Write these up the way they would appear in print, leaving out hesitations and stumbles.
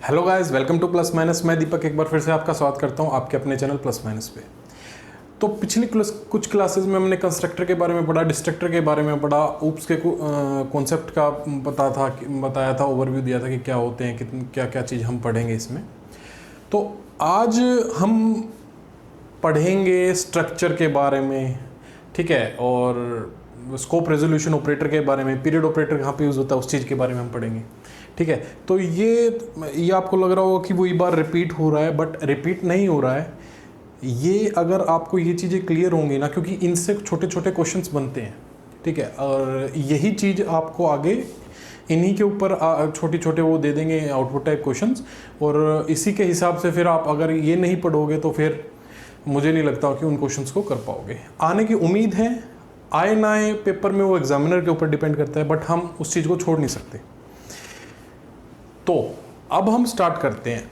Hello guys, welcome two plus minus. मैं दीपक एक बार फिर से आपका स्वागत करता हूं आपके अपने चैनल प्लस माइनस पे। तो पिछली कुछ क्लासेस में हमने कंस्ट्रक्टर के बारे में पढ़ा, डिस्ट्रक्टर के बारे में पढ़ा, ऊप्स के कॉन्सेप्ट का बताया था, ओवरव्यू दिया था कि क्या होते हैं, क्या क्या चीज़ हम पढ़ेंगे इसमें। तो आज हम पढ़ेंगे स्ट्रक्चर के बारे में, ठीक है, और स्कोप रेजोल्यूशन ऑपरेटर के बारे में, पीरियड ऑपरेटर कहाँ पे यूज़ होता है उस चीज़ के बारे में हम पढ़ेंगे, ठीक है। तो ये आपको लग रहा होगा कि वही बार रिपीट हो रहा है, बट रिपीट नहीं हो रहा है। ये अगर आपको ये चीज़ें क्लियर होंगी ना, क्योंकि इनसे छोटे छोटे क्वेश्चंस बनते हैं, ठीक है, और यही चीज़ आपको आगे इन्हीं के ऊपर छोटे छोटे वो दे देंगे आउटपुट टाइप क्वेश्चंस, और इसी के हिसाब से फिर आप अगर ये नहीं पढ़ोगे तो फिर मुझे नहीं लगता कि उन क्वेश्चंस को कर पाओगे। आने की उम्मीद है, आए ना आए पेपर में वो एग्जामिनर के ऊपर डिपेंड करता है, बट हम उस चीज़ को छोड़ नहीं सकते। तो अब हम स्टार्ट करते हैं।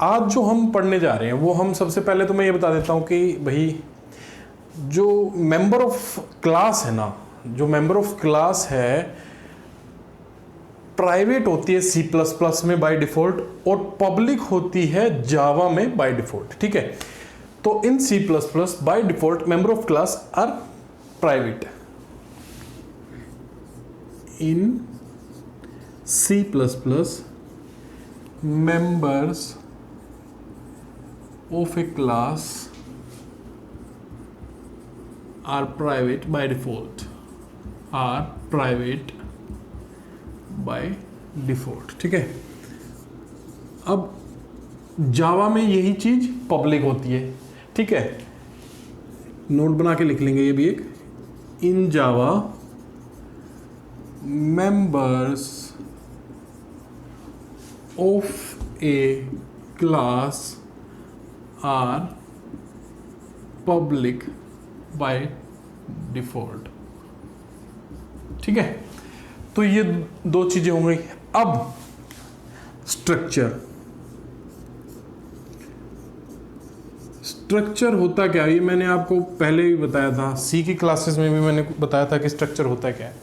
आज जो हम पढ़ने जा रहे हैं वो हम सबसे पहले तो मैं ये बता देता हूँ कि भाई जो मेंबर ऑफ क्लास है ना, जो मेंबर ऑफ क्लास है प्राइवेट होती है C++ में बाय डिफॉल्ट और पब्लिक होती है जावा में बाय डिफॉल्ट, ठीक है। तो in C++ by default member of class are private. In C++ members of a class are private by default, ठीक है। अब जावा में यही चीज पब्लिक होती है, ठीक है। नोट बना के लिख लेंगे ये भी एक। इन जावा members of a class are public by default, ठीक है। तो ये दो चीजें हो गई। अब स्ट्रक्चर होता क्या है, ये मैंने आपको पहले भी बताया था, सी की क्लासेस में भी मैंने बताया था कि स्ट्रक्चर होता क्या है।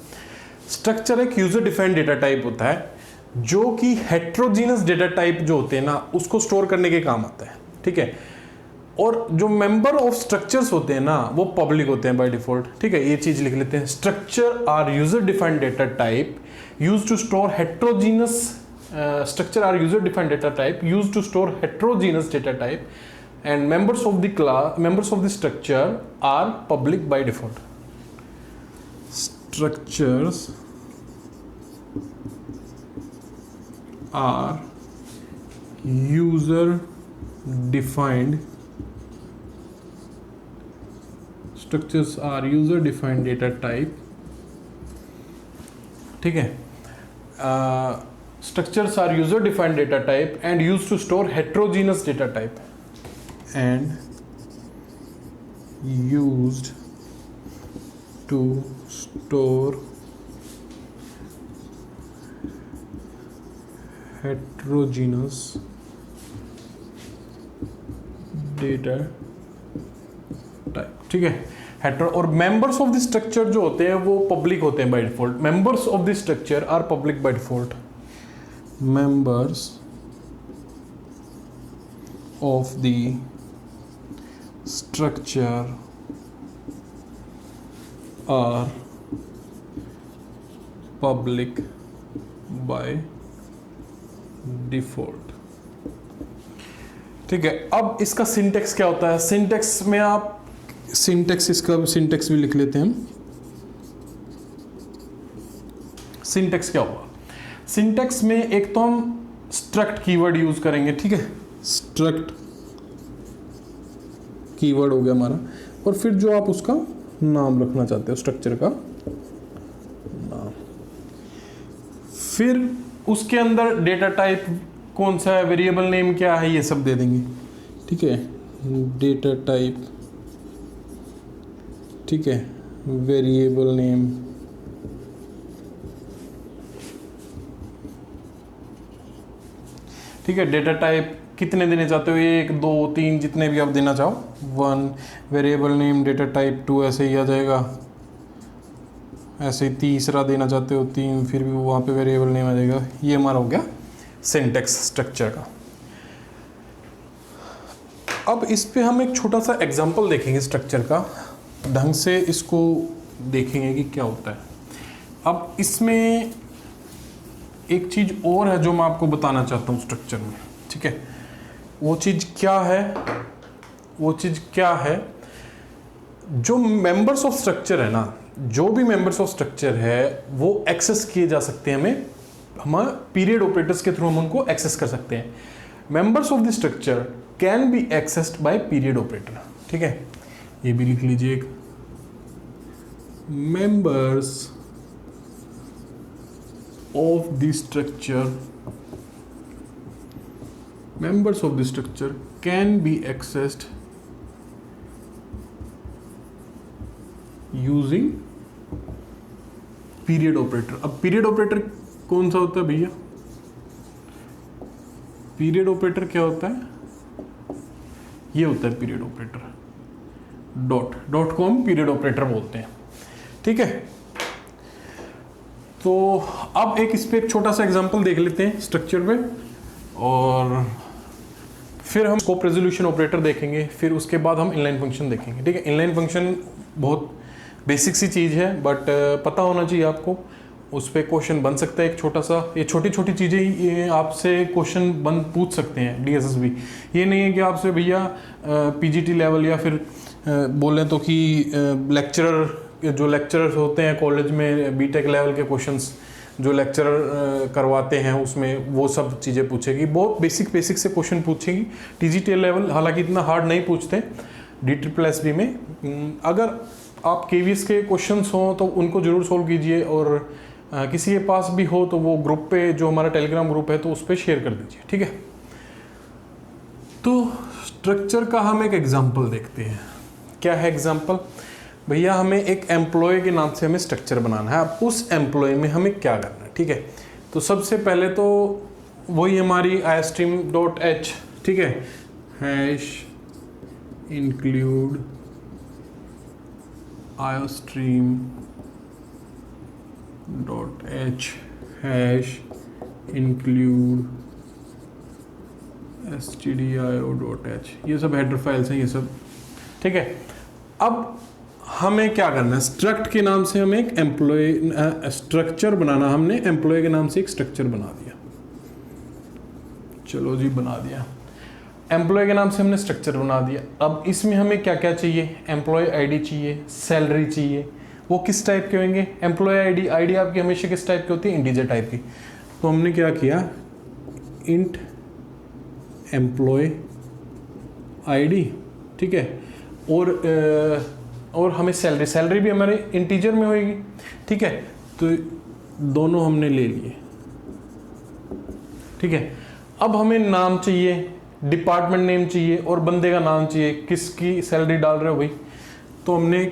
स्ट्रक्चर एक यूजर डिफाइंड डेटा टाइप होता है जो कि हेट्रोजीनस डेटा टाइप जो होते हैं ना उसको स्टोर करने के काम आता है, ठीक है। और जो मेंबर ऑफ स्ट्रक्चर्स होते हैं ना वो पब्लिक होते हैं बाय डिफॉल्ट, ठीक है। ये चीज लिख लेते हैं। Structure are user defined data type used to store heterogeneous structure are user defined data type used to store heterogeneous data type and members of the class members of the structure are public by default. Structures are user defined structures are user defined data type, ठीक है। structures are user defined data type and used to store heterogeneous data type and used to store heterogeneous data type, ठीक है। Hetero और members of the structure जो होते हैं वो public होते हैं by default. Members of the structure are public by default. Members of the structure are public by default, ठीक है। अब इसका सिंटेक्स क्या होता है? सिंटेक्स में आप इसका सिंटेक्स भी लिख लेते हैं। सिंटेक्स क्या होगा? सिंटेक्स में एक तो हम स्ट्रक्ट कीवर्ड यूज करेंगे, ठीक है। स्ट्रक्ट कीवर्ड हो गया हमारा, और फिर जो आप उसका नाम रखना चाहते हो स्ट्रक्चर का नाम, फिर उसके अंदर डेटा टाइप कौन सा है, वेरिएबल नेम क्या है, ये सब दे देंगे, ठीक है। डेटा टाइप, ठीक है, वेरिएबल नेम, ठीक है। डेटा टाइप कितने देने चाहते हो, 1 2 3 जितने भी आप देना चाहो। 1 वेरिएबल नेम डेटा टाइप 2 ऐसे ही आ जाएगा। ऐसे ही तीसरा देना चाहते हो 3, फिर भी वहाँ पे वेरिएबल नेम आ जाएगा। ये हमारा हो गया सिंटेक्स स्ट्रक्चर का। अब इस पे हम एक छोटा सा एग्जांपल देखेंगे स्ट्रक्चर का, ढंग से इसको देखेंगे कि क्या होता है। अब इसमें एक चीज़ और है जो मैं आपको बताना चाहता हूँ स्ट्रक्चर में, ठीक है। वो चीज़ क्या है, जो मेंबर्स ऑफ स्ट्रक्चर है ना, जो भी मेंबर्स ऑफ स्ट्रक्चर है वो एक्सेस किए जा सकते हैं, हम पीरियड ऑपरेटर्स के थ्रू हम उनको एक्सेस कर सकते हैं। Members of the structure can be accessed by period operator, ठीक है। ये भी लिख लीजिए, एक members of the structure can be accessed using period operator. अब पीरियड ऑपरेटर कौन सा होता है भैया? पीरियड ऑपरेटर क्या होता है? ये होता है पीरियड ऑपरेटर, डॉट को हम पीरियड ऑपरेटर बोलते हैं, ठीक है। तो अब इस पे एक छोटा सा एग्जांपल देख लेते हैं स्ट्रक्चर पे, और फिर हम स्कोप रेजोल्यूशन ऑपरेटर देखेंगे, फिर उसके बाद हम इनलाइन फंक्शन देखेंगे, ठीक है। इनलाइन फंक्शन बहुत बेसिक सी चीज़ है, बट पता होना चाहिए आपको, उस पर क्वेश्चन बन सकता है एक छोटा सा। ये छोटी छोटी चीज़ें ये आपसे क्वेश्चन पूछ सकते हैं डीएसएसबी। ये नहीं है कि आपसे भैया पीजीटी लेवल या फिर बोलें तो कि जो लेक्चरर्स होते हैं कॉलेज में बीटेक लेवल के क्वेश्चंस जो लेक्चरर करवाते हैं उसमें वो सब चीज़ें पूछेगी, बहुत बेसिक से क्वेश्चन पूछेगी। टीजीटी लेवल हालांकि इतना हार्ड नहीं पूछते DSSB में। अगर आप केवीएस के क्वेश्चंस हों तो उनको ज़रूर सोल्व कीजिए, और किसी के पास भी हो तो वो ग्रुप पे, जो हमारा टेलीग्राम ग्रुप है, तो उस पर शेयर कर दीजिए, ठीक है। तो स्ट्रक्चर का हम एक एग्जांपल देखते हैं। क्या है एग्जांपल? भैया हमें एक एम्प्लॉय के नाम से हमें स्ट्रक्चर बनाना है। अब उस एम्प्लॉय में हमें क्या करना है, ठीक है। तो सबसे पहले तो वही हमारी iostream.h, ठीक है, hash include iostream.h hash include stdio.h, ये सब हेडर फाइल्स हैं, ये सब, ठीक है। अब हमें क्या करना है, स्ट्रक्ट के नाम से हमें एक एम्प्लॉय स्ट्रक्चर बनाना। हमने एम्प्लॉय के नाम से एक स्ट्रक्चर बना दिया, चलो जी बना दिया। एम्प्लॉय के नाम से हमने स्ट्रक्चर बना दिया। अब इसमें हमें क्या क्या चाहिए? एम्प्लॉय आईडी चाहिए, सैलरी चाहिए। वो किस टाइप के होंगे? एम्प्लॉय आईडी आपकी हमेशा किस टाइप की होती है? इंटीजर टाइप की। तो हमने क्या किया, इंट एम्प्लॉय आईडी, ठीक है। और हमें सैलरी भी हमारे इंटीजर में होगी, ठीक है। तो दोनों हमने ले लिए, ठीक है। अब हमें नाम चाहिए, डिपार्टमेंट नेम चाहिए और बंदे का नाम चाहिए, किसकी सैलरी डाल रहे हो भाई। तो हमने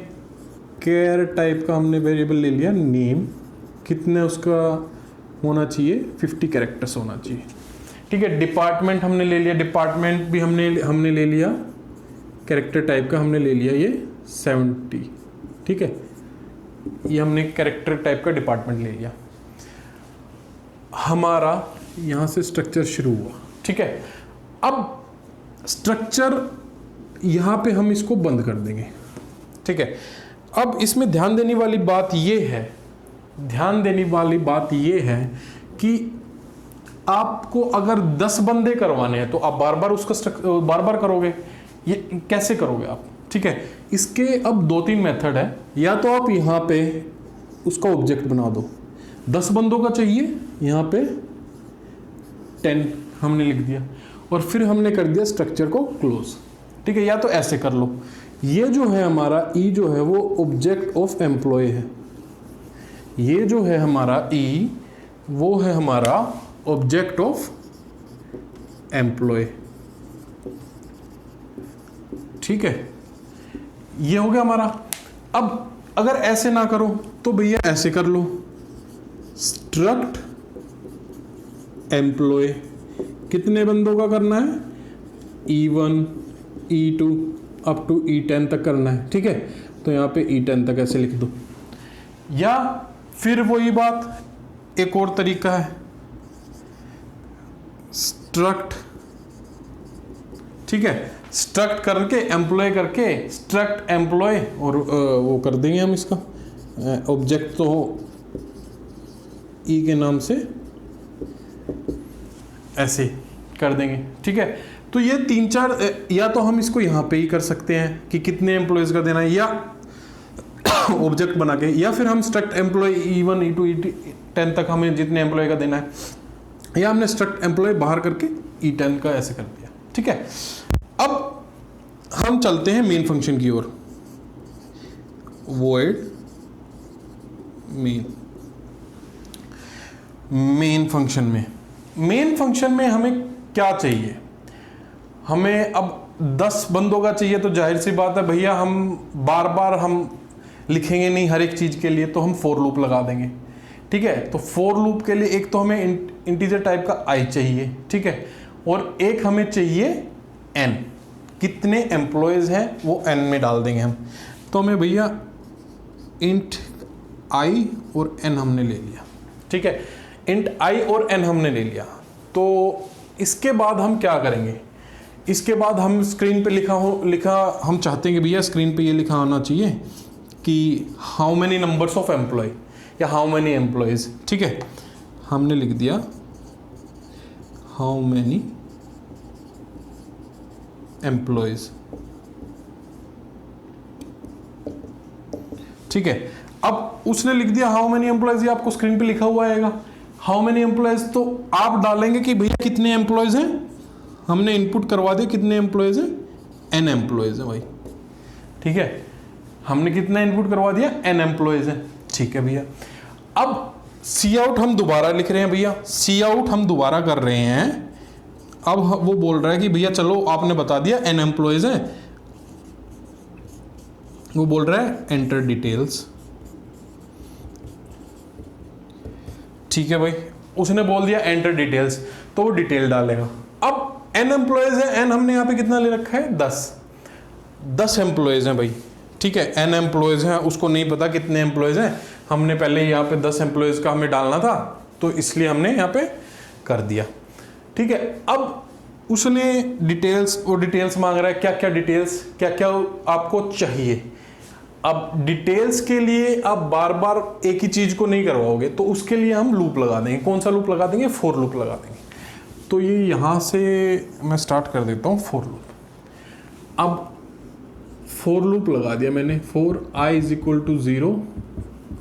केयर टाइप का हमने वेरिएबल ले लिया, नेम कितने उसका होना चाहिए, 50 कैरेक्टर्स होना चाहिए, ठीक है। डिपार्टमेंट हमने ले लिया, डिपार्टमेंट भी हमने ले लिया, कैरेक्टर टाइप का हमने ले लिया ये 70, ठीक है। ये हमने कैरेक्टर टाइप का डिपार्टमेंट ले लिया। हमारा यहाँ से स्ट्रक्चर शुरू हुआ, ठीक है। अब स्ट्रक्चर यहाँ पे हम इसको बंद कर देंगे, ठीक है। अब इसमें ध्यान देने वाली बात ये है कि आपको अगर 10 बंदे करवाने हैं तो आप बार बार करोगे। ये कैसे करोगे आप, ठीक है। इसके अब 2-3 मेथड है। या तो आप यहाँ पे उसका ऑब्जेक्ट बना दो, 10 बंदों का चाहिए, यहाँ पे 10 हमने लिख दिया और फिर हमने कर दिया स्ट्रक्चर को क्लोज, ठीक है। या तो ऐसे कर लो, ये जो है हमारा ई जो है वो ऑब्जेक्ट ऑफ एम्प्लॉय है, ये जो है हमारा ई वो है हमारा ऑब्जेक्ट ऑफ एम्प्लॉय, ठीक है। ये हो गया हमारा। अब अगर ऐसे ना करो तो भैया ऐसे कर लो, स्ट्रक्ट एम्प्लॉय कितने बंदों का करना है, E1 E2 up to E10 तक करना है, ठीक है। तो यहाँ पे E10 तक ऐसे लिख दो। या फिर वही बात, एक और तरीका है, स्ट्रक्ट, ठीक है, स्ट्रक्ट करके एम्प्लॉय करके स्ट्रक्ट एम्प्लॉय, और वो कर देंगे हम इसका ऑब्जेक्ट तो ई के नाम से ऐसे कर देंगे, ठीक है। तो ये 3-4, या तो हम इसको यहाँ पे ही कर सकते हैं कि कितने एम्प्लॉयज का देना है, या ऑब्जेक्ट बना के, या फिर हम struct employ E1 E2 E10 तक हमें जितने एम्प्लॉय का देना है, या हमने स्ट्रक्ट एम्प्लॉय बाहर करके E10 का ऐसे कर दिया, ठीक है। अब हम चलते हैं मेन फंक्शन की ओर, वॉइड मेन फंक्शन में हमें क्या चाहिए, हमें अब 10 बंदों का चाहिए, तो जाहिर सी बात है भैया हम बार बार हम लिखेंगे नहीं हर एक चीज़ के लिए, तो हम फॉर लूप लगा देंगे, ठीक है। तो फॉर लूप के लिए एक तो हमें इंटीजर टाइप का आई चाहिए, ठीक है, और एक हमें चाहिए n, कितने एम्प्लॉयज़ हैं वो n में डाल देंगे हम। तो हमें भैया इंट i और n हमने ले लिया, ठीक है, इंट i और n हमने ले लिया। तो इसके बाद हम क्या करेंगे, इसके बाद हम स्क्रीन पे लिखा हम चाहते हैं कि भैया स्क्रीन पे ये लिखा आना चाहिए कि how many numbers of employee या हाउ मैनी एम्प्लॉयज़, ठीक है। हमने लिख दिया हाउ मैनी एम्प्लॉयज़, ठीक है। अब उसने लिख दिया हाउ मेनी एम्प्लॉयज, ये आपको स्क्रीन पे लिखा हुआ आएगा हाउ मेनी एम्प्लॉयज, तो आप डालेंगे कि भैया कितने एम्प्लॉयज हैं, हमने इनपुट करवा दिया कितने एम्प्लॉयज हैं, n एम्प्लॉयज हैं भाई, ठीक है, हमने कितना इनपुट करवा दिया, n एम्प्लॉयज हैं, ठीक है भैया। अब सी आउट हम दोबारा लिख रहे हैं भैया, सी आउट हम दोबारा कर रहे हैं। अब वो बोल रहा है कि भैया चलो आपने बता दिया n एम्प्लॉयज हैं, वो बोल रहा है एंटर डिटेल्स, ठीक है भाई, उसने बोल दिया एंटर डिटेल्स, तो वो डिटेल डालेगा। अब n एम्प्लॉयज है, n हमने यहाँ पे कितना ले रखा है, 10 एम्प्लॉयज हैं भाई, ठीक है, n एम्प्लॉयज हैं, उसको नहीं पता कितने एम्प्लॉयज हैं, हमने पहले यहाँ पे 10 एम्प्लॉयज का हमें डालना था, तो इसलिए हमने यहाँ पे कर दिया, ठीक है। अब उसने डिटेल्स, वो डिटेल्स मांग रहा है, क्या क्या डिटेल्स, क्या क्या आपको चाहिए। अब डिटेल्स के लिए आप बार बार एक ही चीज को नहीं करवाओगे, तो उसके लिए हम लूप लगा देंगे। कौन सा लूप लगा देंगे, फॉर लूप लगा देंगे। तो ये यहाँ से मैं स्टार्ट कर देता हूँ फॉर लूप। अब फॉर लूप लगा दिया मैंने, for i is equal to 0,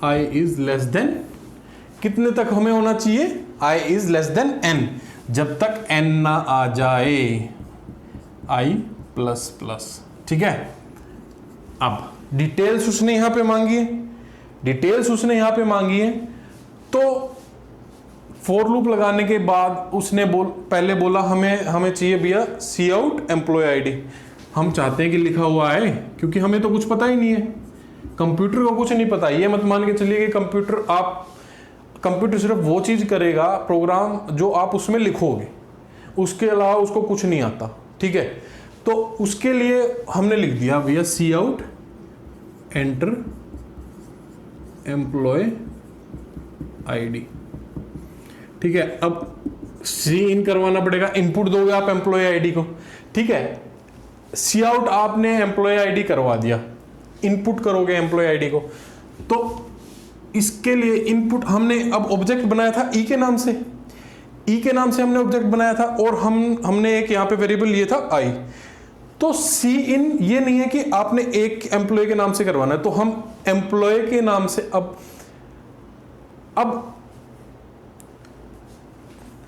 i is less than, कितने तक हमें होना चाहिए, i is less than n, जब तक n ना आ जाए i प्लस प्लस, ठीक है। अब डिटेल्स उसने यहां पे मांगी है, डिटेल्स उसने यहां पे मांगी है, तो फॉर लूप लगाने के बाद उसने पहले बोला हमें चाहिए भैया सी आउट एम्प्लॉय आईडी, हम चाहते हैं कि लिखा हुआ है, क्योंकि हमें तो कुछ पता ही नहीं है, कंप्यूटर को कुछ नहीं पता। ये मत मान के चलिए कि कंप्यूटर सिर्फ वो चीज करेगा, प्रोग्राम जो आप उसमें लिखोगे, उसके अलावा उसको कुछ नहीं आता, ठीक है। तो उसके लिए हमने लिख दिया भैया सी आउट एंटर एम्प्लॉय आईडी, ठीक है। अब सी इन करवाना पड़ेगा, इनपुट दोगे आप एम्प्लॉय आईडी को, ठीक है। सी आउट आपने एम्प्लॉय आईडी करवा दिया, इनपुट करोगे एम्प्लॉय आईडी को, तो इसके लिए इनपुट हमने अब ऑब्जेक्ट बनाया था ई के नाम से, ई के नाम से हमने ऑब्जेक्ट बनाया था, और हमने एक यहां पे वेरिएबल लिए था आई। तो सी इन ये नहीं है कि आपने एक एम्प्लॉय के नाम से करवाना है, तो हम एम्प्लॉय के नाम से अब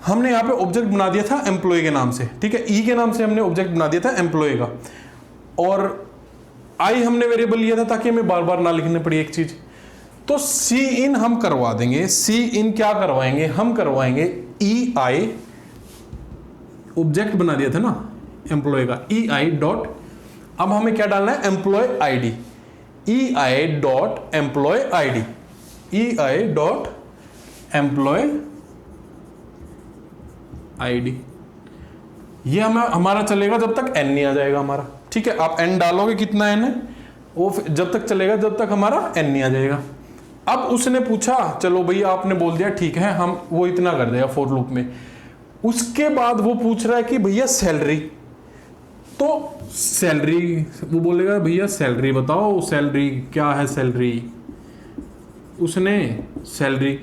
हमने यहां पे ऑब्जेक्ट बना दिया था एम्प्लॉय के नाम से, ठीक है। ई के नाम से हमने ऑब्जेक्ट बना दिया था एम्प्लॉय का, और आई हमने वेरिएबल लिया था ताकि हमें बार बार ना लिखने पड़ी एक चीज। तो सी इन हम करवा देंगे, सी इन क्या करवाएंगे, हम करवाएंगे ई आई, ऑब्जेक्ट बना दिया था ना एम्प्लॉय का, ई आई डॉट, अब हमें क्या डालना है, employee ID, E I dot employee ID, E I dot employee ID. ये हमारा चलेगा जब तक n नहीं आ जाएगा हमारा, ठीक है। आप n डालोगे, कितना n है, वो जब तक चलेगा जब तक हमारा n नहीं आ जाएगा। अब उसने पूछा, चलो भैया आपने बोल दिया ठीक है, हम वो इतना कर देगा फॉर लूप में, उसके बाद वो पूछ रहा है कि भैया सैलरी, तो सैलरी वो बोलेगा भैया सैलरी बताओ, सैलरी क्या है सैलरी, उसने सैलरी,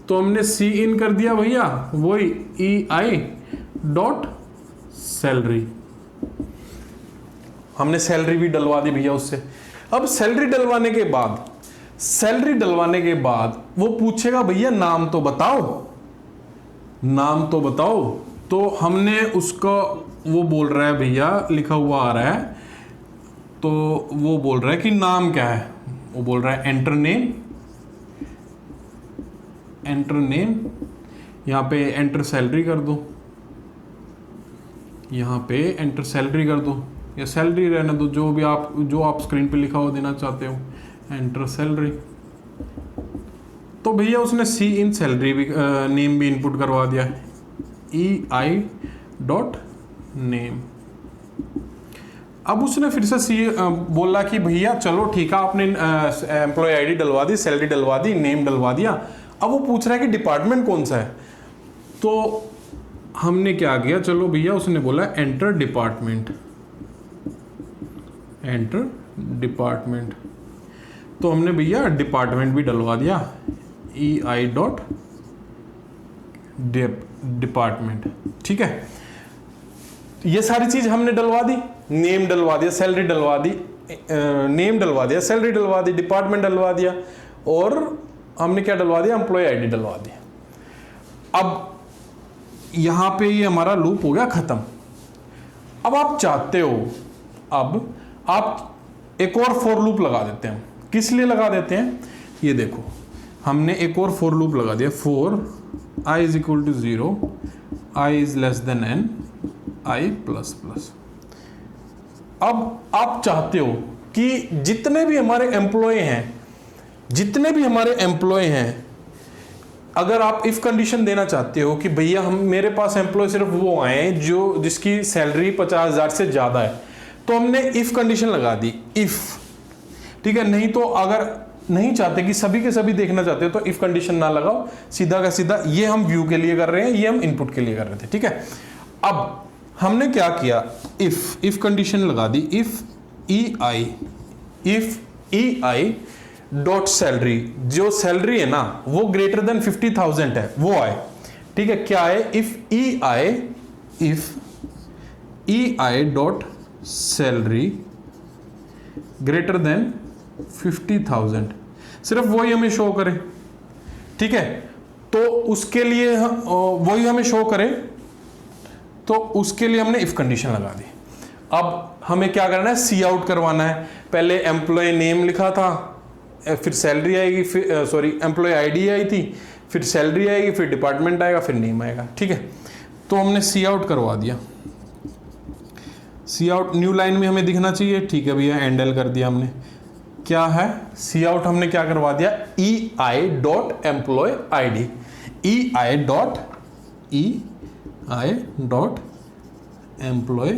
तो हमने सी इन कर दिया भैया वही ई आई डॉट सैलरी, हमने सैलरी भी डलवा दी भैया उससे। अब सैलरी डलवाने के बाद वो पूछेगा भैया नाम तो बताओ, नाम तो बताओ, तो हमने उसको, वो बोल रहा है भैया लिखा हुआ आ रहा है, तो वो बोल रहा है कि नाम क्या है, वो बोल रहा है एंटर नेम, एंटर नेम, यहाँ पे एंटर सैलरी कर दो, यहाँ पे एंटर सैलरी कर दो, या सैलरी रहने दो, जो आप स्क्रीन पे लिखा हुआ देना चाहते हो, एंटर सैलरी। तो भैया उसने सी इन सैलरी भी नेम भी इनपुट करवा दिया, ई आई डॉट नेम। अब उसने फिर से बोला कि भैया चलो ठीक है, आपने एम्प्लॉय आईडी डलवा दी, सैलरी डलवा दी, नेम डलवा दिया, अब वो पूछ रहा है कि डिपार्टमेंट कौन सा है। तो हमने क्या किया, चलो भैया उसने बोला एंटर डिपार्टमेंट, एंटर डिपार्टमेंट, तो हमने भैया डिपार्टमेंट भी डलवा दिया, ई आई डॉट डिपार्टमेंट। ठीक है, ये सारी चीज हमने डलवा दी, नेम डलवा दिया, सैलरी डलवा दी, नेम डलवा दिया, सैलरी डलवा दी, डिपार्टमेंट डलवा दिया, और हमने क्या डलवा दिया, एम्प्लॉय आईडी डलवा दिया। अब यहां पे ये हमारा लूप हो गया खत्म। अब आप चाहते हो, अब आप एक और फॉर लूप लगा देते हैं। किस लिए लगा देते हैं, ये देखो, हमने एक और फॉर लूप लगा दिया, for I is equal to 0, I is less than N, I plus plus. अब आप चाहते हो कि जितने भी हमारे एम्प्लॉय हैं, अगर आप इफ कंडीशन देना चाहते हो कि भैया मेरे पास एम्प्लॉय सिर्फ वो आए जिसकी सैलरी 50,000 से ज्यादा है, तो हमने इफ कंडीशन लगा दी, इफ। ठीक है, नहीं तो अगर नहीं चाहते कि सभी के सभी देखना चाहते हो तो इफ कंडीशन ना लगाओ, सीधा का सीधा, ये हम व्यू के लिए कर रहे हैं, ये हम इनपुट के लिए कर रहे थे। ठीक है, अब हमने क्या किया, इफ कंडीशन लगा दी, if E I dot salary, जो सैलरी है ना वो ग्रेटर देन 50,000 है, वो आए। ठीक है, क्या है, if E I dot salary greater than 50,000, सिर्फ वही हमें शो करे। ठीक है, तो उसके लिए वही हमें शो करे, तो उसके लिए हमने इफ कंडीशन लगा दी। अब हमें क्या करना है, सी आउट करवाना है। पहले एम्प्लॉय नेम लिखा था, फिर सैलरी आएगी, फिर सॉरी एम्प्लॉय आईडी आई थी, फिर सैलरी आएगी, फिर डिपार्टमेंट आएगा, फिर नेम आएगा। ठीक है, तो हमने सी आउट करवा दिया। सी आउट न्यू लाइन में हमें दिखना चाहिए। ठीक है भैया, एंडल कर दिया हमने। क्या है, सी आउट हमने क्या करवा दिया, E I dot employee ID, E I dot employee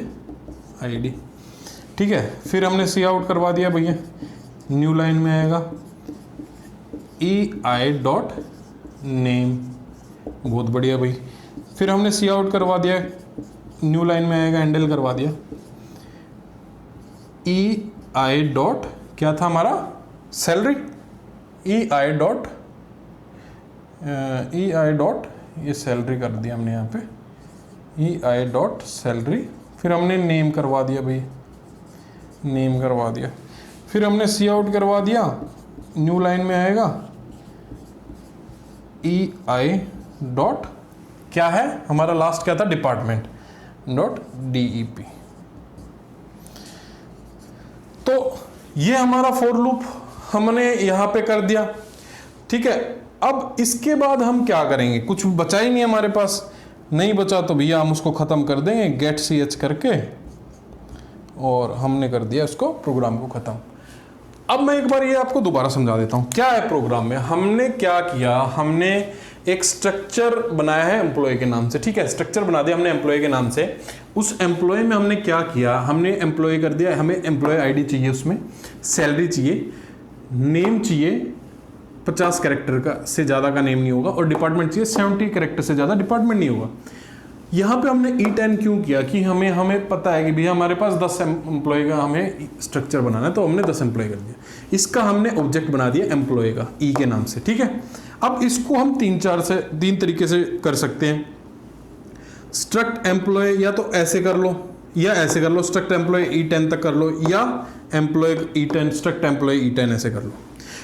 ID. ठीक है, फिर हमने सी आउट करवा दिया भैया, न्यू लाइन में आएगा ई आई डॉट नेम, बहुत बढ़िया भाई। फिर हमने सी आउट करवा दिया, न्यू लाइन में आएगा, हैंडल करवा दिया, ई आई डॉट क्या था हमारा, सैलरी, ई आई डॉट ये सैलरी कर दिया हमने यहाँ पे, ई आई डॉट सैलरी। फिर हमने नेम करवा दिया भाई, नेम करवा दिया। फिर हमने सी आउट करवा दिया, न्यू लाइन में आएगा ई आई डॉट क्या है हमारा, लास्ट क्या था, डिपार्टमेंट डॉट DEP। तो ये हमारा फॉर लूप हमने यहां पे कर दिया। ठीक है, अब इसके बाद हम क्या करेंगे, कुछ बचा ही नहीं हमारे पास, नहीं बचा तो भैया हम उसको खत्म कर देंगे गेट ch करके, और हमने कर दिया उसको प्रोग्राम को खत्म। अब मैं एक बार ये आपको दोबारा समझा देता हूँ क्या है प्रोग्राम में। हमने क्या किया, हमने एक स्ट्रक्चर बनाया है एम्प्लॉय के नाम से। ठीक है, स्ट्रक्चर बना दिया हमने एम्प्लॉय के नाम से। उस एम्प्लॉय में हमने क्या किया, हमने एम्प्लॉय कर दिया, हमें एम्प्लॉय आईडी चाहिए, उसमें सैलरी चाहिए, नेम चाहिए 50 कैरेक्टर का से ज़्यादा का नेम नहीं होगा, और डिपार्टमेंट चाहिए 70 कैरेक्टर से ज़्यादा डिपार्टमेंट नहीं होगा। यहाँ पे हमने E10 क्यों किया कि हमें पता है कि भैया हमारे पास 10 एम्प्लॉय का हमें स्ट्रक्चर बनाना है, तो हमने 10 एम्प्लॉय कर दिया। इसका हमने ऑब्जेक्ट बना दिया एम्प्लॉय का ई के नाम से, ठीक है। अब इसको हम तीन तरीके से कर सकते हैं। स्ट्रक्ट एम्प्लॉय या तो ऐसे कर लो या ऐसे कर लो, स्ट्रक्ट एम्प्लॉय E10 तक कर लो, या employ E10 struct employ E10 ऐसे कर लो।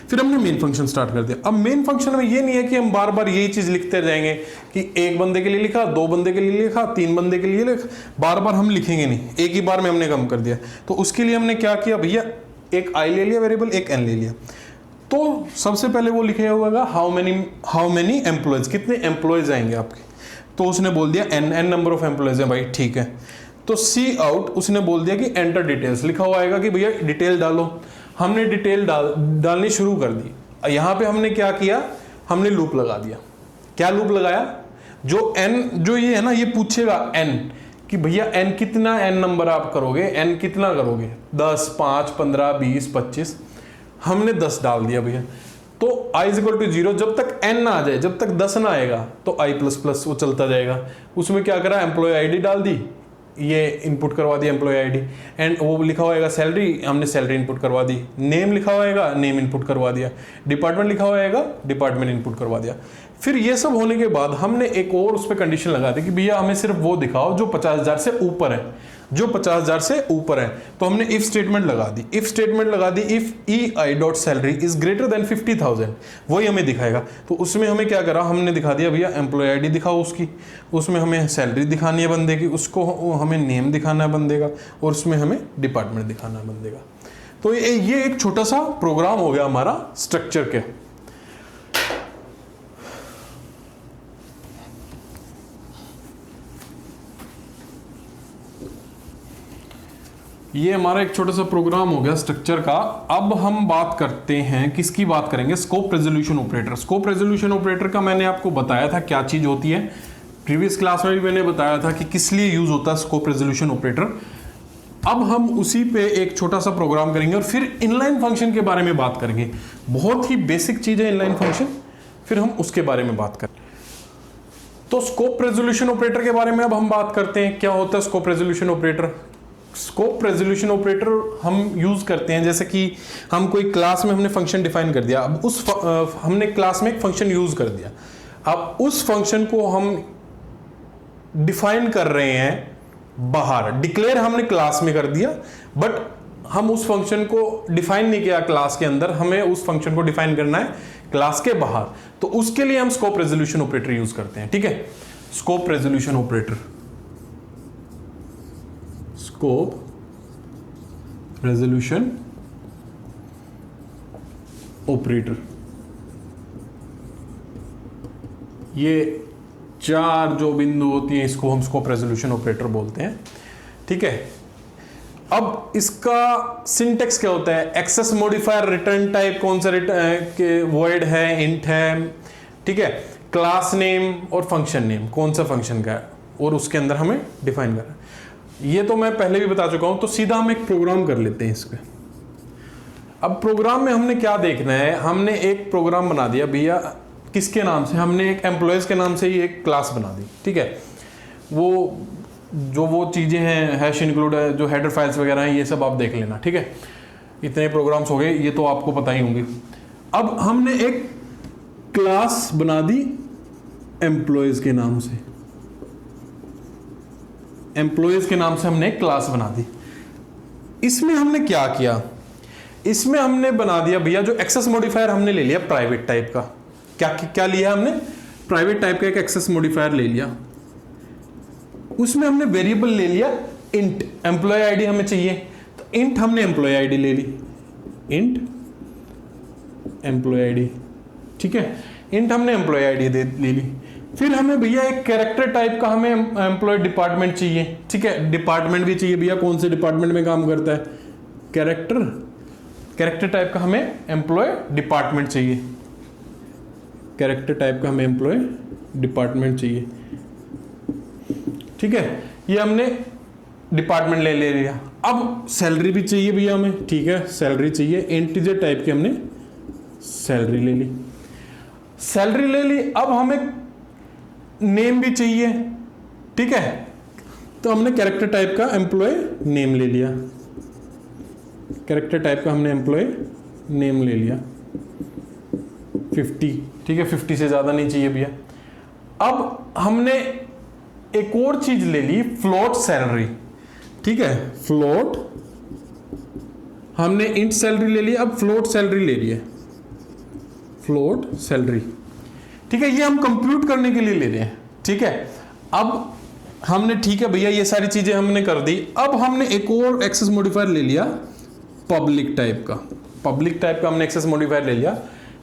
फिर हमने मेन फंक्शन स्टार्ट कर दिया। अब मेन फंक्शन में ये नहीं है कि हम बार बार यही चीज लिखते जाएंगे कि एक बंदे के लिए लिखा, 2 बंदे के लिए लिखा, 3 बंदे के लिए लिखा, बार बार हम लिखेंगे नहीं, एक ही बार में हमने कम कर दिया। तो उसके लिए हमने क्या किया भैया, एक आई ले लिया वेरिएबल, एक एन ले लिया। तो सबसे पहले वो लिखे होगा हाउ मेनी एम्प्लॉयज, कितने एम्प्लॉयज आएंगे आपके। तो उसने बोल दिया एन नंबर ऑफ एम्प्लॉयज है भाई, ठीक है। तो सी आउट उसने बोल दिया कि एंटर डिटेल्स, लिखा हुआ आएगा कि भैया डिटेल डालो। हमने डिटेल डालनी शुरू कर दी। यहाँ पे हमने क्या किया, हमने लूप लगा दिया। क्या लूप लगाया, जो एन जो ये है ना, ये पूछेगा एन कि भैया एन कितना, एन नंबर आप करोगे, एन कितना करोगे, 10, 5, 15, 20, 25। हमने 10 डाल दिया भैया। तो i = 0, जब तक n ना आ जाए, जब तक 10 ना आएगा तो i++ वो चलता जाएगा। उसमें क्या करा, एम्प्लॉय आईडी डाल दी, ये इनपुट करवा दी एम्प्लॉय आईडी, एंड वो लिखा होएगा सैलरी, हमने सैलरी इनपुट करवा दी। नेम लिखा होएगा, नेम इनपुट करवा दिया। डिपार्टमेंट लिखा होएगा, डिपार्टमेंट इनपुट करवा दिया। फिर ये सब होने के बाद हमने एक और उस पर कंडीशन लगा दी कि भैया हमें सिर्फ वो दिखाओ जो 50,000 से ऊपर है, जो 50,000 से ऊपर है। तो हमने इफ स्टेटमेंट लगा दी, इफ स्टेटमेंट लगा दी if ei.salary is greater than 50,000, वही हमें दिखाएगा। तो उसमें हमें क्या करा, हमने दिखा दिया भैया एम्प्लॉय आईडी दिखाओ उसकी, उसमें हमें सैलरी दिखानी है बंदे की, उसको हमें नेम दिखाना है बंदे का, और उसमें हमें डिपार्टमेंट दिखाना है बंदे का। तो ये एक छोटा सा प्रोग्राम हो गया हमारा स्ट्रक्चर के। ये हमारा एक छोटा सा प्रोग्राम हो गया स्ट्रक्चर का। अब हम बात करते हैं, किसकी बात करेंगे, scope resolution operator. Scope resolution operator का मैंने आपको बताया था क्या चीज होती है, प्रीवियस क्लास में भी मैंने बताया था कि किस लिए यूज होता है स्कोप रेजोल्यूशन ऑपरेटर। अब हम उसी पे एक छोटा सा प्रोग्राम करेंगे और फिर इनलाइन फंक्शन के बारे में बात करेंगे। बहुत ही बेसिक चीज है इनलाइन फंक्शन, फिर हम उसके बारे में बात करें। तो स्कोप रेजोल्यूशन ऑपरेटर के बारे में अब हम बात करते हैं। क्या होता है scope resolution operator. Scope resolution operator हम यूज करते हैं, जैसे कि हम कोई क्लास में हमने फंक्शन डिफाइन कर दिया, अब हमने क्लास में एक फंक्शन यूज कर दिया, अब उस फंक्शन को हम डिफाइन कर रहे हैं बाहर, डिक्लेयर हमने क्लास में कर दिया, बट हम उस फंक्शन को डिफाइन नहीं किया क्लास के अंदर, हमें उस फंक्शन को डिफाइन करना है क्लास के बाहर। तो उसके लिए हम स्कोप रेजोल्यूशन ऑपरेटर यूज करते हैं, ठीक है। Scope resolution operator, scope resolution operator, ये 4 जो बिंदु होती हैं इसको हम स्कोप रेजोल्यूशन ऑपरेटर बोलते हैं, ठीक है। अब इसका सिंटेक्स क्या होता है, एक्सेस मॉडिफायर, रिटर्न टाइप कौन सा वॉइड है, इंट है, ठीक है, क्लास नेम और फंक्शन नेम कौन सा फंक्शन का है, और उसके अंदर हमें डिफाइन करना है। ये तो मैं पहले भी बता चुका हूं। तो सीधा हम एक प्रोग्राम कर लेते हैं इस पे। अब प्रोग्राम में हमने क्या देखना है, हमने एक प्रोग्राम बना दिया भैया, किसके नाम से, हमने एक एम्प्लॉयज के नाम से ही एक क्लास बना दी, ठीक है। वो चीजें हैं, हैश इंक्लूड है, जो हेडर फाइल्स वगैरह हैं, ये सब आप देख लेना, ठीक है। इतने प्रोग्राम्स हो गए, ये तो आपको पता ही होंगे। अब हमने एक क्लास बना दी एम्प्लॉयज के नाम से, एम्प्लॉयज के नाम से हमने एक क्लास बना दी। इसमें हमने क्या किया, इसमें हमने बना दिया भैया, जो एक्सेस मॉडिफायर हमने ले लिया प्राइवेट टाइप का। क्या लिया हमने, प्राइवेट टाइप का एक एक्सेस मॉडिफायर ले लिया। उसमें हमने वेरिएबल ले लिया इंट, एम्प्लॉय आईडी हमें चाहिए, तो इंट हमने एम्प्लॉय आईडी ले ली, इंट एम्प्लॉय आईडी, ठीक है। इंट हमने एम्प्लॉय आईडी ले ली। फिर हमें भैया एक कैरेक्टर टाइप का हमें एम्प्लॉय डिपार्टमेंट चाहिए, ठीक है। डिपार्टमेंट भी चाहिए भैया, कौन से डिपार्टमेंट में काम करता है, कैरेक्टर टाइप का हमें एम्प्लॉय डिपार्टमेंट चाहिए, कैरेक्टर टाइप का हमें एम्प्लॉय डिपार्टमेंट चाहिए, ठीक है। ये हमने डिपार्टमेंट ले लिया। अब सैलरी भी चाहिए भैया हमें, ठीक है, सैलरी चाहिए, इंटीजर टाइप की हमने सैलरी ले ली, सैलरी ले ली। अब हमें नेम भी चाहिए, ठीक है। तो हमने कैरेक्टर टाइप का एम्प्लॉय नेम ले लिया, कैरेक्टर टाइप का हमने एम्प्लॉय नेम ले लिया 50, ठीक है, 50 से ज़्यादा नहीं चाहिए भैया। अब हमने एक और चीज ले ली, फ्लोट सैलरी, ठीक है, फ्लोट, हमने इंट सैलरी ले ली, अब फ्लोट सैलरी ले ली है, फ्लोट सैलरी, ठीक है, ये हम कंप्यूट करने के लिए ले रहे हैं, ठीक है। अब हमने, ठीक है भैया, ये सारी चीजें हमने कर दी। अब हमने एक और एक्सेस मॉडिफायर ले लिया पब्लिक टाइप का, पब्लिक टाइप का हमने एक्सेस मॉडिफायर ले लिया।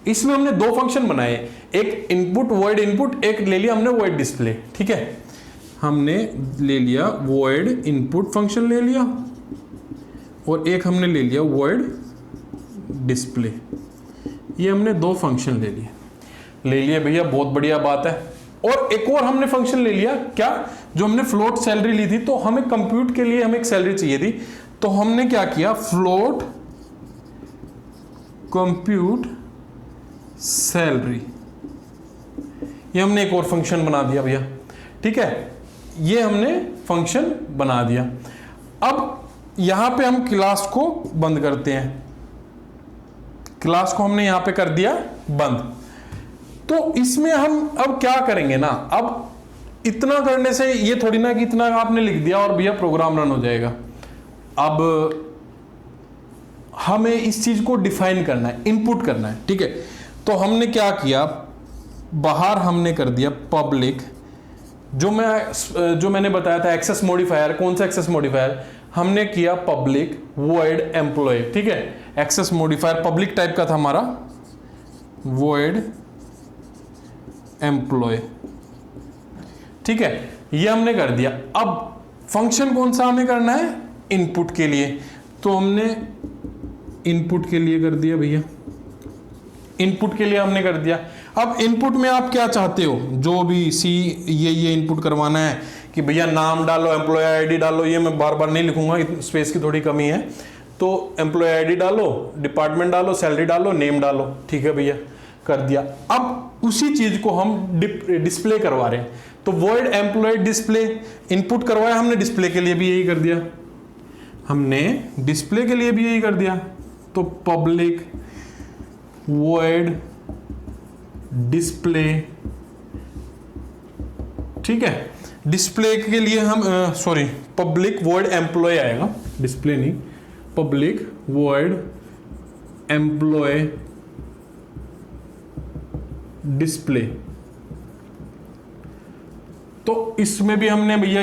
इसमें हमने दो फंक्शन बनाए, एक इनपुट वॉइड इनपुट, एक ले लिया हमने वॉइड डिस्प्ले, ठीक है। हमने ले लिया वॉइड इनपुट फंक्शन ले लिया और एक हमने ले लिया वॉइड डिस्प्ले, ये हमने दो फंक्शन ले लिए भैया, बहुत बढ़िया बात है। और एक और हमने फंक्शन ले लिया, क्या, जो हमने फ्लोट सैलरी ली थी, तो हमें कंप्यूट के लिए हमें एक सैलरी चाहिए थी, तो हमने क्या किया, फ्लोट कंप्यूट सैलरी, ये हमने एक और फंक्शन बना दिया भैया, ठीक है, ये हमने फंक्शन बना दिया। अब यहां पे हम क्लास को बंद करते हैं, क्लास को हमने यहां पे कर दिया बंद। तो इसमें हम अब क्या करेंगे ना, अब इतना करने से ये थोड़ी ना कि इतना आपने लिख दिया और भैया प्रोग्राम रन हो जाएगा। अब हमें इस चीज को डिफाइन करना है, इनपुट करना है, ठीक है। तो हमने क्या किया, बाहर हमने कर दिया पब्लिक, जो मैंने बताया था एक्सेस मॉडिफायर, कौन सा एक्सेस मॉडिफायर, हमने किया पब्लिक वॉइड एम्प्लॉय, ठीक है, एक्सेस मॉडिफायर पब्लिक टाइप का था हमारा, वॉइड एम्प्लॉय, ठीक है, ये हमने कर दिया। अब फंक्शन कौन सा हमें करना है, इनपुट के लिए, तो हमने इनपुट के लिए कर दिया भैया, इनपुट के लिए हमने कर दिया। अब इनपुट में आप क्या चाहते हो, जो भी ये इनपुट करवाना है कि भैया नाम डालो, एम्प्लॉय आईडी डालो, ये मैं बार बार नहीं लिखूंगा, स्पेस की थोड़ी कमी है, तो एम्प्लॉय आईडी डालो, डिपार्टमेंट डालो, सैलरी डालो, नेम डालो, ठीक है भैया, कर दिया। अब उसी चीज को हम डिस्प्ले करवा रहे हैं, तो वॉइड एम्प्लॉय डिस्प्ले, इनपुट करवाया हमने, डिस्प्ले के लिए भी यही कर दिया, हमने डिस्प्ले के लिए भी यही कर दिया। तो पब्लिक वॉइड डिस्प्ले, ठीक है, डिस्प्ले के लिए हम पब्लिक वॉइड एम्प्लॉय आएगा, डिस्प्ले नहीं, पब्लिक वॉइड एम्प्लॉय डिस्प्ले। तो इसमें भी हमने भैया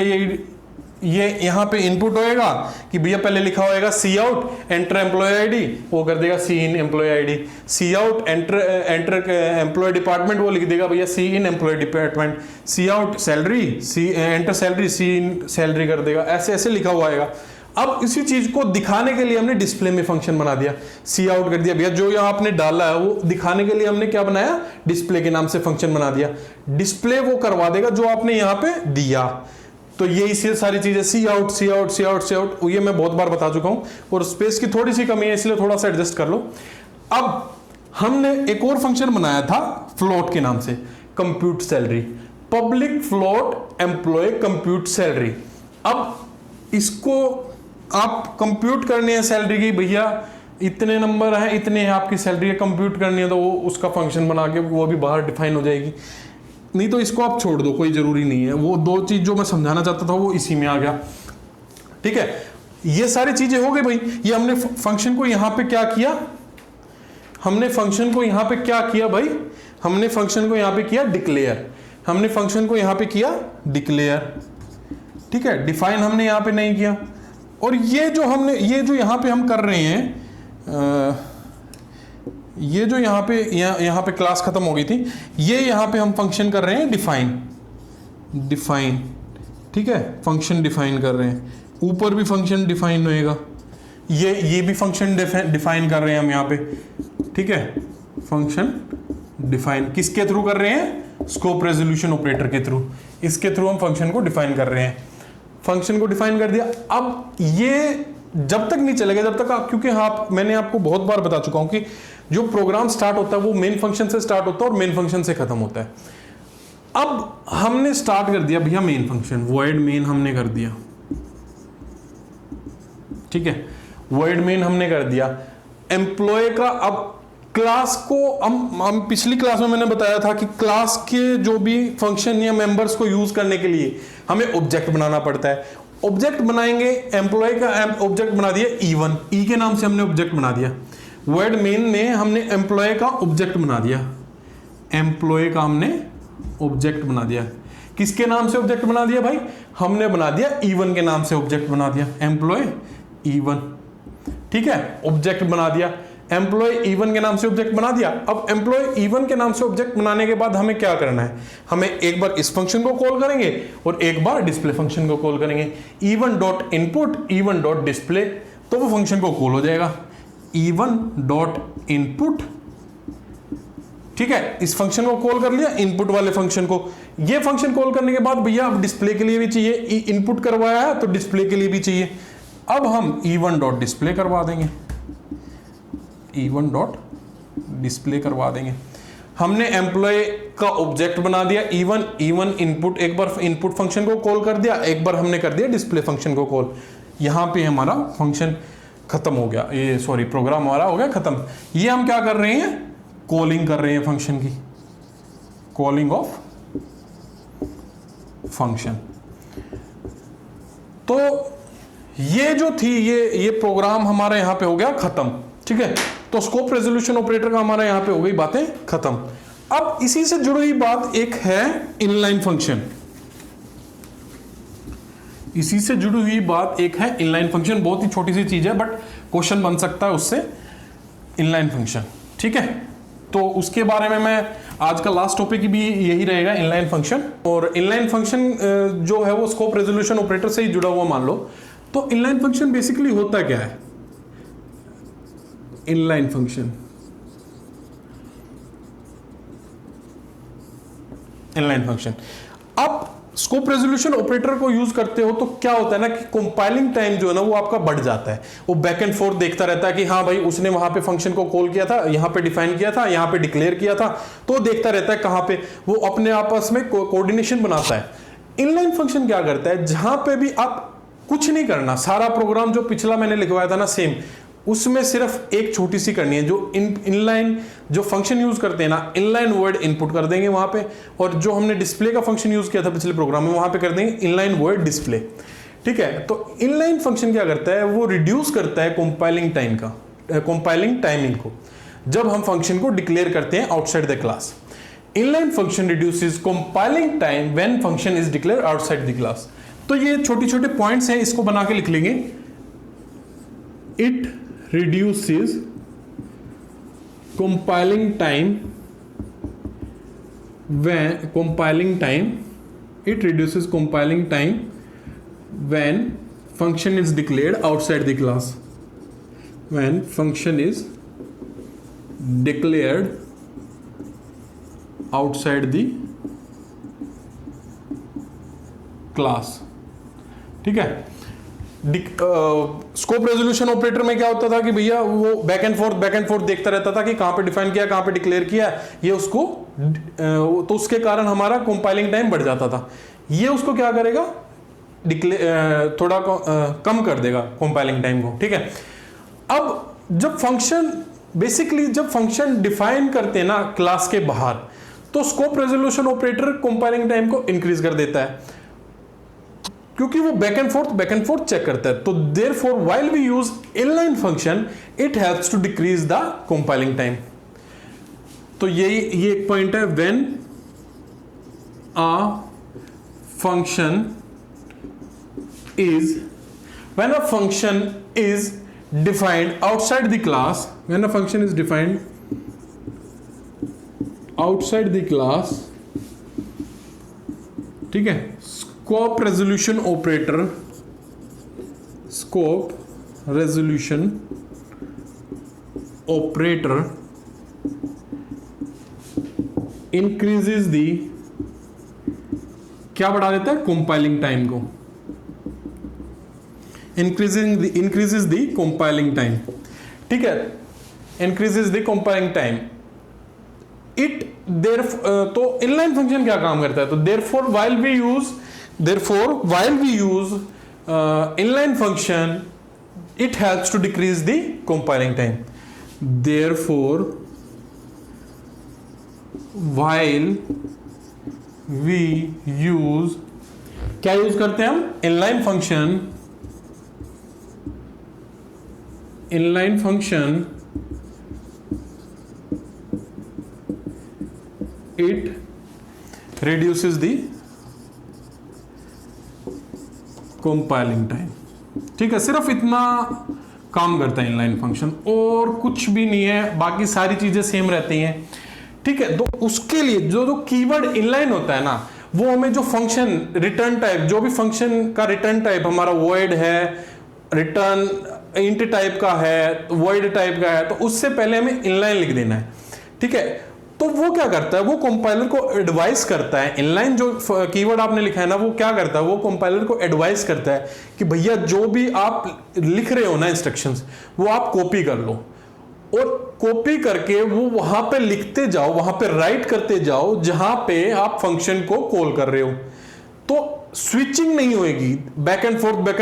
ये यहां पे इनपुट होएगा कि भैया पहले लिखा होएगा C out enter employee ID, वो कर देगा C in employee ID, C out enter employee department, वो लिख देगा भैया C in employee department, C out salary, C enter salary, C in salary कर देगा, ऐसे ऐसे लिखा हुआ आएगा। अब इसी चीज को दिखाने के लिए हमने डिस्प्ले में फंक्शन बना दिया, सी आउट कर दिया भैया, जो यहां आपने डाला है वो दिखाने के लिए हमने क्या बनाया, डिस्प्ले के नाम से फंक्शन बना दिया, डिस्प्ले वो करवा देगा जो आपने यहां पे दिया। तो ये इसी सारी चीजें सी आउट सी आउट सी आउट सी आउट, ये मैं बहुत बार बता चुका हूं और स्पेस की थोड़ी सी कमी है इसलिए थोड़ा सा एडजस्ट कर लो। अब हमने एक और फंक्शन बनाया था फ्लोट के नाम से, compute salary, public float employee compute salary. अब इसको आप कंप्यूट करनी है सैलरी की, भैया इतने नंबर है, इतने है आपकी सैलरी है, कंप्यूट करनी है, तो वो उसका फंक्शन बना के वो भी बाहर डिफाइन हो जाएगी। नहीं तो इसको आप छोड़ दो, कोई जरूरी नहीं है, वो दो चीज जो मैं समझाना चाहता था वो इसी में आ गया, ठीक है। ये सारी चीजें हो गई भाई। ये हमने फंक्शन को यहां पे क्या किया, हमने फंक्शन को यहां पे क्या किया भाई, हमने फंक्शन को यहां पे किया डिक्लेयर, हमने फंक्शन को यहां पे किया डिक्लेयर, ठीक है, डिफाइन हमने यहां पे नहीं किया। और ये जो यहां पे हम कर रहे हैं, ये जो यहाँ पे क्लास खत्म हो गई थी, ये यहाँ पे हम फंक्शन कर रहे हैं डिफाइन, ठीक है, फंक्शन डिफाइन कर रहे हैं, ऊपर भी फंक्शन डिफाइन होएगा, ये भी फंक्शन डिफाइन कर रहे हैं हम यहाँ पे, ठीक है, फंक्शन डिफाइन किसके थ्रू कर रहे हैं, स्कोप रेजोल्यूशन ऑपरेटर के थ्रू, इसके थ्रू हम फंक्शन को डिफाइन कर रहे हैं, फंक्शन को डिफाइन कर दिया। अब ये जब तक नहीं चलेगा जब तक क्योंकि मैंने आपको बहुत बार बता चुका हूं कि जो प्रोग्राम स्टार्ट होता है वो मेन फंक्शन से स्टार्ट होता है और मेन फंक्शन से खत्म होता है। अब हमने स्टार्ट कर दिया भैया मेन फंक्शन, वॉइड मेन हमने कर दिया, ठीक है, वॉइड मेन हमने कर दिया। एम्प्लॉय का अब क्लास को हम पिछली क्लास में मैंने बताया था कि क्लास के जो भी फंक्शन या मेंबर्स को यूज करने के लिए हमें ऑब्जेक्ट बनाना पड़ता है। ऑब्जेक्ट बनाएंगे, एम्प्लॉय का ऑब्जेक्ट बना दिया E1, ई के नाम से हमने ऑब्जेक्ट बना दिया। वर्ड मेन में हमने एम्प्लॉय का ऑब्जेक्ट बना दिया, एम्प्लॉय का हमने ऑब्जेक्ट बना दिया। किसके नाम से ऑब्जेक्ट बना दिया भाई? हमने बना दिया E1 के नाम से ऑब्जेक्ट बना दिया, एम्प्लॉय E1, ठीक है, ऑब्जेक्ट बना दिया। एम्प्लॉय E1 के नाम से ऑब्जेक्ट बना दिया। अब एम्प्लॉय E1 के नाम से ऑब्जेक्ट बनाने के बाद हमें क्या करना है? हमें एक बार इस फंक्शन को कॉल करेंगे और एक बार डिस्प्ले फंक्शन को कॉल करेंगे। E1 dot input, E1 dot display, तो वो फंक्शन को कॉल हो जाएगा E1 डॉट इनपुट, ठीक है, इस फंक्शन को कॉल कर लिया, इनपुट वाले फंक्शन को। ये फंक्शन कॉल करने के बाद भैया अब डिस्प्ले के लिए भी चाहिए, इनपुट करवाया है तो डिस्प्ले के लिए भी चाहिए। अब हम E1 डॉट डिस्प्ले करवा देंगे, E1 डॉट डिस्प्ले करवा देंगे। हमने एम्प्लॉय का ऑब्जेक्ट बना दिया E1 इनपुट, एक बार इनपुट फंक्शन को कॉल कर दिया, एक बार हमने कर दिया डिस्प्ले फंक्शन को कॉल। यहां पे हमारा फंक्शन खत्म हो गया, ये सॉरी प्रोग्राम हमारा हो गया खत्म। ये हम क्या कर रहे हैं? कॉलिंग कर रहे हैं फंक्शन की, कॉलिंग ऑफ फंक्शन। तो ये जो थी ये प्रोग्राम हमारा यहां पे हो गया खत्म, ठीक है। तो स्कोप रेजोल्यूशन ऑपरेटर का हमारा यहां पे हो गई बातें खत्म। अब इसी से जुड़ी हुई बात एक है इनलाइन फंक्शन, इसी से जुड़ी हुई बात एक है इनलाइन फंक्शन। बहुत ही छोटी सी चीज है बट क्वेश्चन बन सकता है उससे, इनलाइन फंक्शन, ठीक है। तो उसके बारे में मैं आज का लास्ट टॉपिक भी यही रहेगा, इनलाइन फंक्शन। और इनलाइन फंक्शन जो है वो स्कोप रेजोल्यूशन ऑपरेटर से ही जुड़ा हुआ मान लो। तो इनलाइन फंक्शन बेसिकली होता क्या है? इनलाइन फंक्शन, इनलाइन फंक्शन, आप स्कोप रेजोल्यूशन ऑपरेटर को यूज करते हो तो क्या होता है ना कि कंपाइलिंग टाइम जो है ना वो आपका बढ़ जाता है। वो बैक एंड फोर्थ देखता रहता है कि हाँ भाई उसने वहां पे फंक्शन को कॉल किया था, यहां पे डिफाइन किया था, यहां पे डिक्लेयर किया था, तो देखता रहता है कहां पे, वो अपने आपस में कोऑर्डिनेशन बनाता है। इनलाइन फंक्शन क्या करता है? जहां पे भी आप कुछ नहीं करना, सारा प्रोग्राम जो पिछला मैंने लिखवाया था ना सेम, उसमें सिर्फ एक छोटी सी करनी है। जो इनलाइन जो फंक्शन यूज करते हैं ना, इनलाइन वर्ड इनपुट कर देंगे वहां पे, और जो हमने डिस्प्ले का फंक्शन यूज किया था पिछले प्रोग्राम में वहां पे कर देंगे इनलाइन वर्ड डिस्प्ले, ठीक है। तो इनलाइन फंक्शन क्या करता है? वो रिड्यूस करता है कंपाइलिंग टाइम का, कंपाइलिंग टाइमिंग को, जब हम फंक्शन को डिक्लेयर करते हैं outside the class. Inline function reduces compiling time when function is declared outside the class. तो ये छोटे छोटे पॉइंट्स हैं, इसको बना के लिख लेंगे। It reduces compiling time it reduces compiling time when function is declared outside the class, when function is declared outside the class, ठीक है। स्कोप रेजोल्यूशन ऑपरेटर में क्या होता था कि भैया वो बैक एंड फोर्थ देखता रहता था कि कहां पे डिफाइन किया, कहां पे डिक्लेयर किया, ये उसको तो उसके कारण हमारा कंपाइलिंग टाइम बढ़ जाता था। ये उसको क्या करेगा? थोड़ा कम कर देगा कंपाइलिंग टाइम को, ठीक है। अब जब फंक्शन डिफाइन करते हैं ना क्लास के बाहर, तो scope resolution operator compiling time को इंक्रीज कर देता है, क्योंकि वो बैक एंड फोर्थ चेक करता है। तो therefore while we use inline function it helps to decrease the compiling time. तो ये एक पॉइंट है, when a function is defined outside the class, when a function is defined outside the class, ठीक है। Scope resolution operator increases the, क्या बढ़ा देता है? कंपाइलिंग टाइम को, इंक्रीजेस दी कंपाइलिंग टाइम, ठीक है, increases the compiling time. It तो इनलाइन फंक्शन क्या काम करता है, तो therefore while we use inline function it helps to decrease the compiling time. Therefore while we use, क्या यूज करते हैं हम, inline function it reduces the compiling time। ठीक है, सिर्फ इतना काम करता है इनलाइन फंक्शन, और कुछ भी नहीं है, बाकी सारी चीजें सेम रहती हैं। ठीक है, तो उसके लिए जो कीवर्ड इनलाइन होता है ना, वो हमें जो फंक्शन रिटर्न टाइप, जो भी फंक्शन का रिटर्न टाइप हमारा वॉइड है, रिटर्न इंट टाइप का है, वॉइड टाइप का है, तो उससे पहले हमें इनलाइन लिख देना है। ठीक है, तो वो क्या करता है, वो कंपाइलर को एडवाइस करता है, इनलाइन जो कीवर्ड आपने लिखा है ना, वो क्या करता है, वो कंपाइलर को एडवाइस करता है कि भैया जो भी आप लिख रहे हो ना इंस्ट्रक्शंस, वो आप कॉपी कर लो, और कॉपी करके वो वहां पे लिखते जाओ, वहां पे राइट करते जाओ जहां पे आप फंक्शन को कॉल कर रहे हो। तो स्विचिंग नहीं होगी, बैक एंड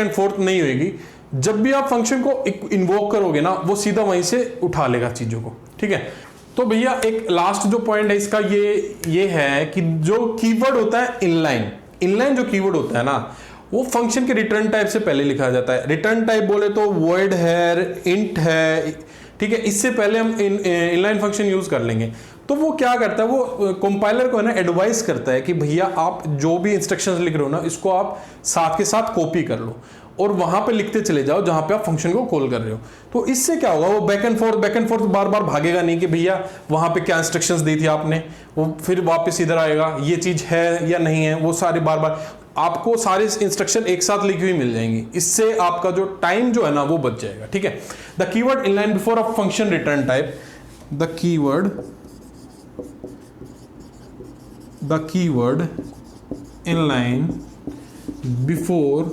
फोर्थ नहीं होगी। जब भी आप फंक्शन को इन्वोक करोगे ना, वो सीधा वहीं से उठा लेगा चीजों को। ठीक है, तो भैया एक लास्ट जो पॉइंट है इसका ये है कि जो कीवर्ड होता है इनलाइन जो कीवर्ड होता है ना, वो फंक्शन के रिटर्न टाइप से पहले लिखा जाता है। रिटर्न टाइप बोले तो वॉइड है, इंट है। ठीक है, इससे पहले हम इनलाइन फंक्शन यूज कर लेंगे। तो वो क्या करता है, वो कंपाइलर को है ना एडवाइस करता है कि भैया आप जो भी इंस्ट्रक्शंस लिख रहे हो ना, इसको आप साथ के साथ कॉपी कर लो और वहां पे लिखते चले जाओ जहां पे आप फंक्शन को कॉल कर रहे हो। तो इससे क्या होगा, वो बैक एंड फोर्थ बार बार भागेगा नहीं कि भैया वहां पे क्या इंस्ट्रक्शंस दी थी आपने, वो फिर वापस इधर आएगा, ये चीज है या नहीं है, वो सारे बार बार आपको सारे इंस्ट्रक्शन एक साथ लिखी हुई मिल जाएंगी। इससे आपका जो टाइम जो है ना, वो बच जाएगा। ठीक है, the keyword inline before a function return type, the keyword inline before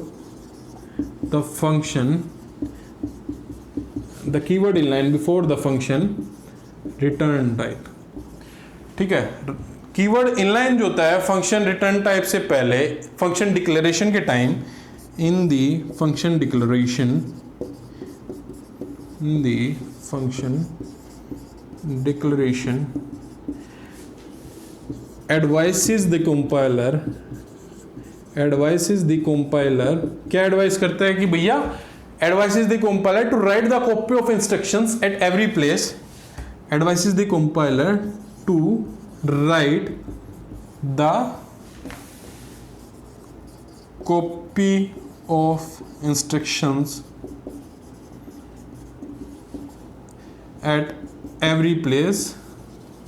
the function, the keyword inline before the function return type। ठीक है, कीवर्ड इनलाइन जो होता है फंक्शन रिटर्न टाइप से पहले, फंक्शन डिक्लेरेशन के time, in the function declaration advises the compiler, क्या advice करता है कि भैया advises the compiler to write the copy of instructions at every place, advises the compiler to write the copy of instructions at every place,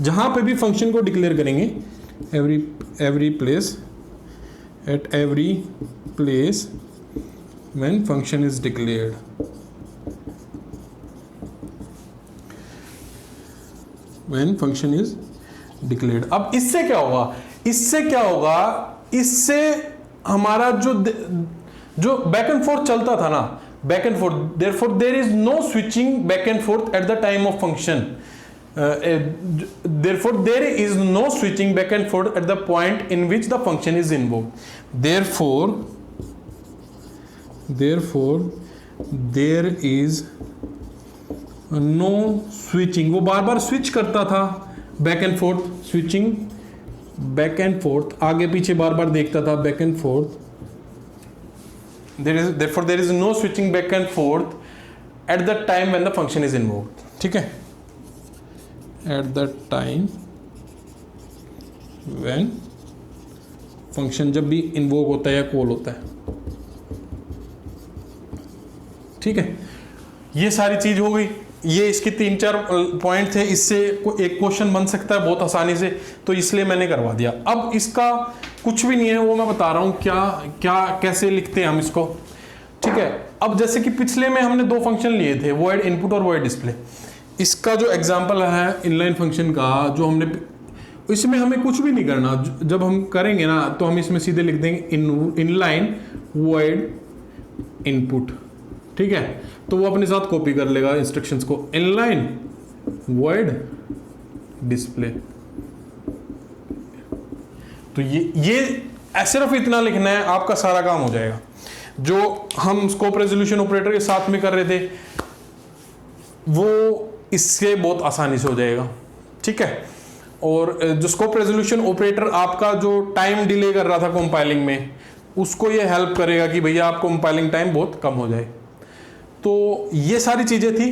जहां पे भी function को declare करेंगे, every place, at every place when function is declared। when function is declared। अब इससे क्या होगा, इससे हमारा जो बैक एंड फोर्थ चलता था ना, back and fourth, therefore there is no switching back and forth at the time of function। therefore there is no switching back and forth at the point in which the function is invoked। therefore there is no switching, वो बार बार switch करता था, back and fourth, switching back and fourth, आगे पीछे बार बार देखता था, back and fourth. therefore there is no switching back and forth at the time when the function is invoked। ठीक है, at the time when function जब भी invoke होता है या कॉल होता है। ठीक है, ये सारी चीज हो गई, ये इसके 3-4 पॉइंट थे। इससे एक क्वेश्चन बन सकता है बहुत आसानी से, तो इसलिए मैंने करवा दिया। अब इसका कुछ भी नहीं है, वो मैं बता रहा हूं क्या कैसे लिखते हैं हम इसको। ठीक है, अब जैसे कि पिछले में हमने 2 फंक्शन लिए थे, वॉइड इनपुट और वॉइड डिस्प्ले। इसका जो एग्जांपल है इनलाइन फंक्शन का, जो हमने, इसमें हमें कुछ भी नहीं करना। जब हम करेंगे ना, तो हम इसमें सीधे लिख देंगे इनलाइन वॉइड इनपुट। ठीक है, तो वो अपने साथ कॉपी कर लेगा इंस्ट्रक्शंस को, इनलाइन वॉइड डिस्प्ले। तो ये सिर्फ इतना लिखना है, आपका सारा काम हो जाएगा। जो हम स्कोप रेजोल्यूशन ऑपरेटर के साथ में कर रहे थे वो इससे बहुत आसानी से हो जाएगा, ठीक है। और जो स्कोप रेजोल्यूशन ऑपरेटर आपका जो टाइम डिले कर रहा था कंपाइलिंग में, उसको ये हेल्प करेगा कि भैया आपको कंपाइलिंग टाइम बहुत कम हो जाए। तो ये सारी चीजें थी।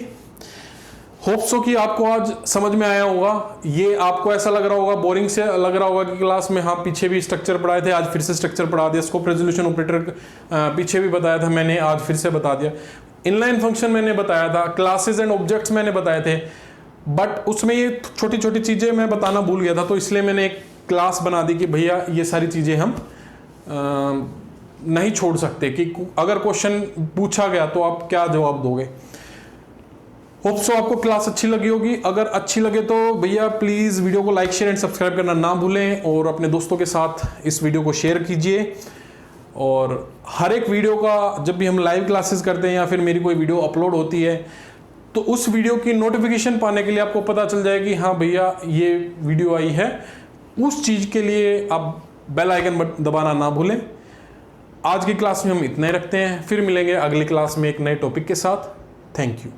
होप सो कि आपको आज समझ में आया होगा। ये आपको ऐसा लग रहा होगा, बोरिंग से लग रहा होगा कि क्लास में हाँ पीछे भी स्ट्रक्चर पढ़ाए थे, आज फिर से स्ट्रक्चर पढ़ा दिया। स्कोप रेजोल्यूशन ऑपरेटर पीछे भी बताया था मैंने, आज फिर से बता दिया। इनलाइन फंक्शन मैंने बताया था, क्लासेस एंड ऑब्जेक्ट्स मैंने बताए थे, बट उसमें ये छोटी छोटी चीजें मैं बताना भूल गया था, तो इसलिए मैंने एक क्लास बना दी कि भैया ये सारी चीजें हम नहीं छोड़ सकते कि अगर क्वेश्चन पूछा गया तो आप क्या जवाब दोगे। होप सो आपको क्लास अच्छी लगी होगी। अगर अच्छी लगे तो भैया प्लीज वीडियो को लाइक शेयर एंड सब्सक्राइब करना ना भूलें, और अपने दोस्तों के साथ इस वीडियो को शेयर कीजिए। और हर एक वीडियो का जब भी हम लाइव क्लासेस करते हैं या फिर मेरी कोई वीडियो अपलोड होती है तो उस वीडियो की नोटिफिकेशन पाने के लिए आपको पता चल जाए कि हाँ भैया ये वीडियो आई है, उस चीज के लिए आप बेल आइकन दबाना ना भूलें। आज की क्लास में हम इतना ही रखते हैं, फिर मिलेंगे अगली क्लास में एक नए टॉपिक के साथ। Thank you.